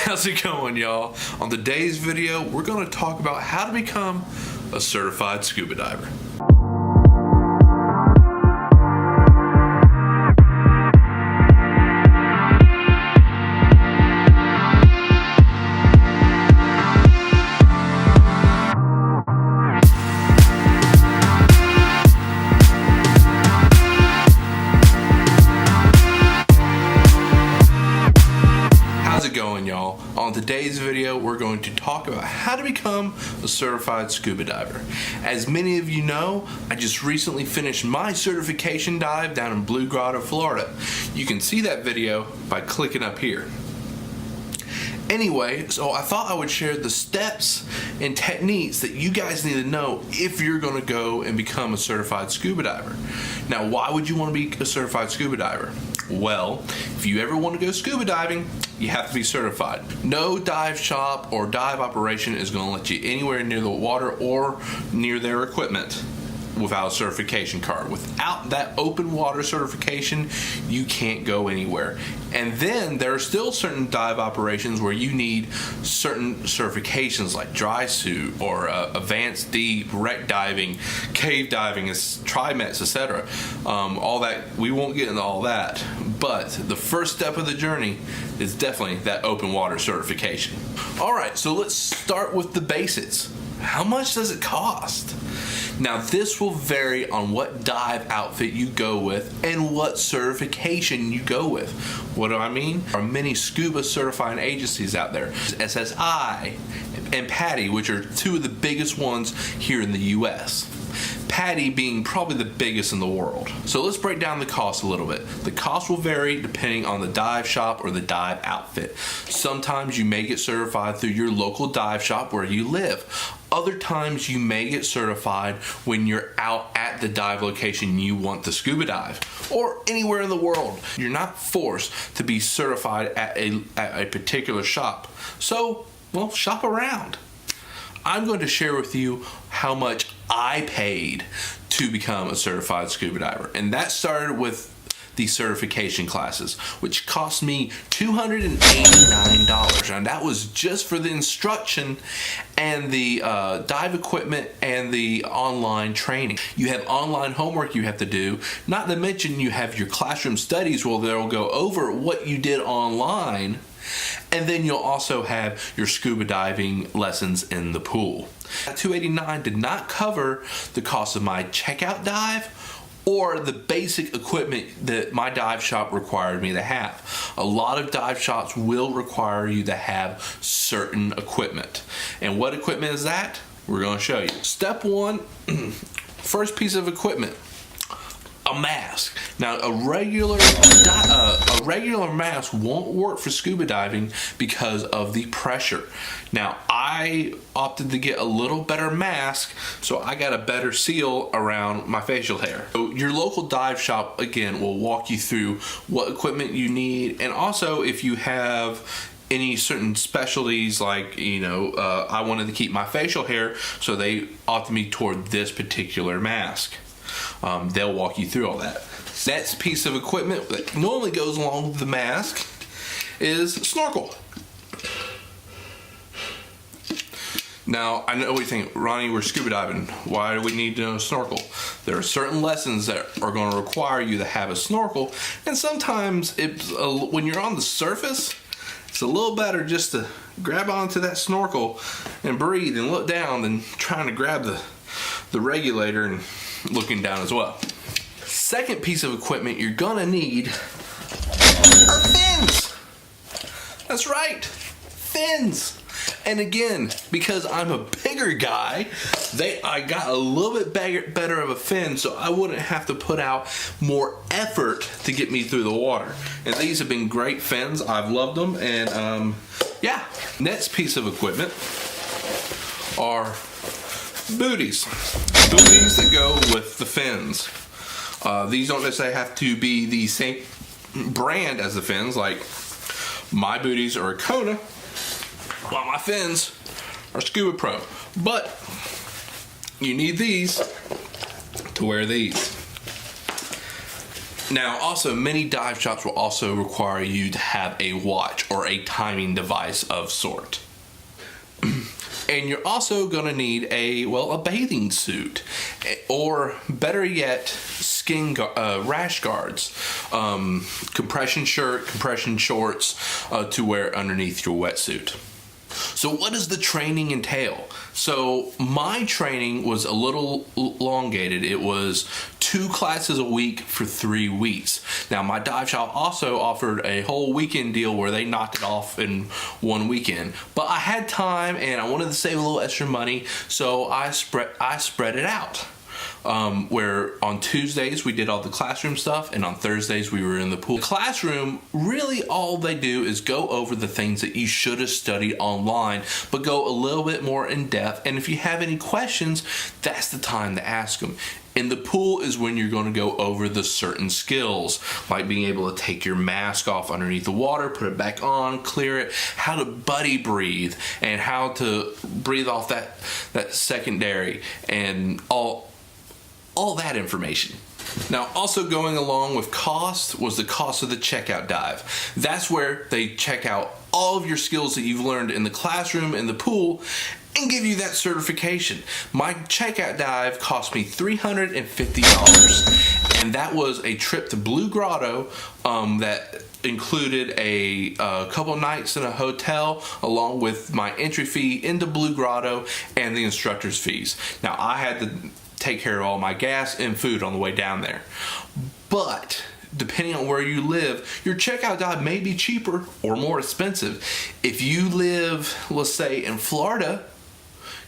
How's it going, y'all? On today's video, we're going to talk about how to become a certified scuba diver. Y'all, on today's video we're going to talk about how to become a certified scuba diver. As many of you know, I just recently finished my certification dive down in Blue Grotto, Florida. You can see that video by clicking up here. Anyway, so I thought I would share the steps and techniques that you guys need to know if you're going to go and become a certified scuba diver. Now, why would you want to be a certified scuba diver? Well, if you ever want to go scuba diving, you have to be certified. No dive shop or dive operation is going to let you anywhere near the water or near their equipment without a certification card. Without that open water certification, you can't go anywhere. And then there are still certain dive operations where you need certain certifications like dry suit or advanced deep, wreck diving, cave diving, trimets, etc. All that, we won't get into all that, but the first step of the journey is definitely that open water certification. All right, so let's start with the basics. How much does it cost? Now, this will vary on what dive outfit you go with and what certification you go with. What do I mean? There are many scuba certifying agencies out there. SSI and PADI, which are two of the biggest ones here in the US. PADI being probably the biggest in the world. So let's break down the cost a little bit. The cost will vary depending on the dive shop or the dive outfit. Sometimes you may get certified through your local dive shop where you live. Other times you may get certified when you're out at the dive location you want to scuba dive, or anywhere in the world. You're not forced to be certified at a particular shop. So, well, shop around. I'm going to share with you how much I paid to become a certified scuba diver. And that started with the certification classes, which cost me $289. And that was just for the instruction and the dive equipment and the online training. You have online homework you have to do, not to mention you have your classroom studies where they'll go over what you did online. And then you'll also have your scuba diving lessons in the pool. $289 did not cover the cost of my checkout dive or the basic equipment that my dive shop required me to have. A lot of dive shops will require you to have certain equipment. And what equipment is that? We're going to show you. Step one, first piece of equipment. A mask. Now, a regular mask won't work for scuba diving because of the pressure. Now, I opted to get a little better mask, so I got a better seal around my facial hair. So your local dive shop, again, will walk you through what equipment you need, and also if you have any certain specialties, like, I wanted to keep my facial hair, so they opted me toward this particular mask. They'll walk you through all that. Next piece of equipment that normally goes along with the mask is Snorkel. Now, I know we think, Ronnie, we're scuba diving. Why do we need to know snorkel? There are certain lessons that are going to require you to have a snorkel, and sometimes when you're on the surface, it's a little better just to grab onto that snorkel and breathe and look down than trying to grab the regulator and looking down as well. Second piece of equipment you're gonna need are fins. That's right, fins. And again, because I'm a bigger guy, I got a little bit better of a fin, so I wouldn't have to put out more effort to get me through the water. And these have been great fins. I've loved them. And yeah, next piece of equipment are booties that go with the fins. These don't necessarily have to be the same brand as the fins. Like, my booties are Akona, while my fins are Scuba Pro. But you need these to wear these. Now, also, many dive shops will also require you to have a watch or a timing device of sort. And you're also going to need a bathing suit, or better yet, rash guards, compression shirt, compression shorts to wear underneath your wetsuit. So what does the training entail? So my training was a little elongated. It was 2 classes a week for 3 weeks. Now my dive shop also offered a whole weekend deal where they knocked it off in 1 weekend. But I had time and I wanted to save a little extra money, so I spread it out. Where on Tuesdays we did all the classroom stuff, and on Thursdays we were in the pool. The classroom, really all they do is go over the things that you should have studied online, but go a little bit more in depth. And if you have any questions, that's the time to ask them. In the pool is when you're going to go over the certain skills, like being able to take your mask off underneath the water, put it back on, clear it, how to buddy breathe, and how to breathe off that secondary, and all that information. Now, also going along with cost was the cost of the checkout dive. That's where they check out all of your skills that you've learned in the classroom, in the pool, and give you that certification. My checkout dive cost me $350, and that was a trip to Blue Grotto that included a couple nights in a hotel, along with my entry fee into Blue Grotto and the instructor's fees. Now, I had to take care of all my gas and food on the way down there. But depending on where you live, your checkout dive may be cheaper or more expensive. If you live, let's say, in Florida,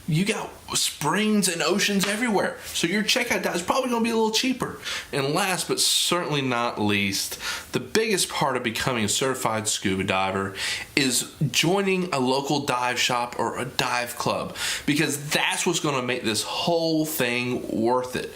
you got springs and oceans everywhere, so your checkout dive is probably going to be a little cheaper. And last but certainly not least, the biggest part of becoming a certified scuba diver is joining a local dive shop or a dive club, because that's what's going to make this whole thing worth it.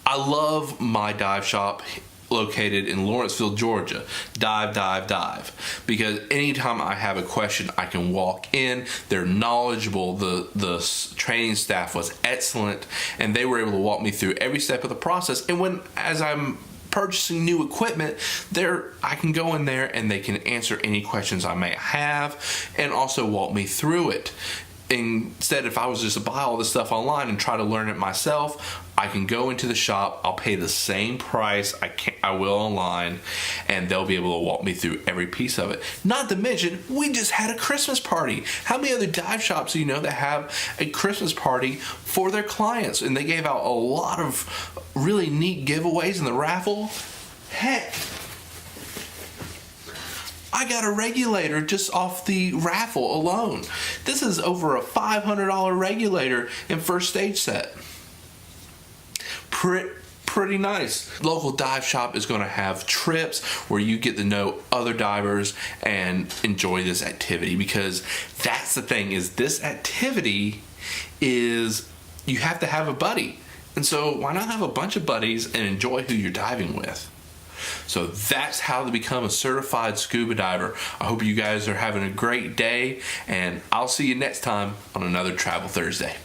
I love my dive shop located in Lawrenceville, Georgia, Dive, because anytime I have a question, I can walk in. They're knowledgeable. The training staff was excellent, and they were able to walk me through every step of the process. And as I'm purchasing new equipment, I can go in there and they can answer any questions I may have and also walk me through it. Instead, if I was just to buy all this stuff online and try to learn it myself, I can go into the shop, I'll pay the same price I will online, and they'll be able to walk me through every piece of it. Not to mention, we just had a Christmas party. How many other dive shops do you know that have a Christmas party for their clients? And they gave out a lot of really neat giveaways in the raffle. Heck, I got a regulator just off the raffle alone. This is over a $500 regulator and first stage set. Pretty nice. Local dive shop is going to have trips where you get to know other divers and enjoy this activity, because that's the thing, is this activity is you have to have a buddy. And so why not have a bunch of buddies and enjoy who you're diving with? So that's how to become a certified scuba diver. I hope you guys are having a great day, and I'll see you next time on another Travel Thursday.